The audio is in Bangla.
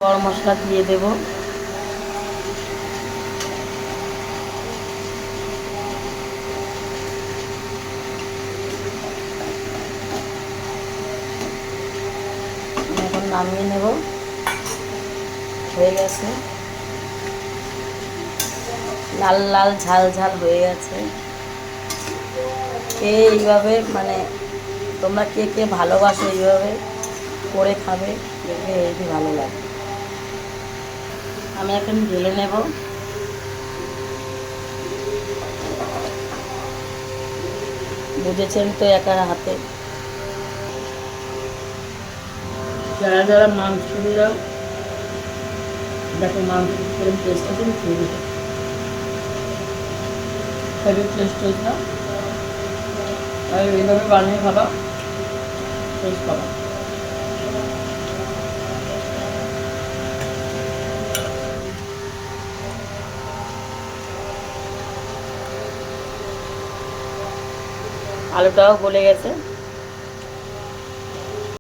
গরম মশলা দিয়ে দেব। এখন নামিয়ে নেব। হয়ে গেছে, লাল লাল ঝাল ঝাল হয়ে গেছে। এইভাবে মানে তোমরা কে কে ভালোবাসো এইভাবে করে খাবে, দেখবে হেভি ভালো লাগে। আমি এখন ঢেলে নেব। বুঝেছেন তো একার হাতে। যারা যারা মাংস দিলাম, দেখো মাংস কিরকম টেস্ট আছে, খেয়ে দিতে হেভি টেস্ট হয়েছে না? আর এইভাবে বানিয়ে খাবা, টেস্ট পাবা। আলুটাও গলে গেছে।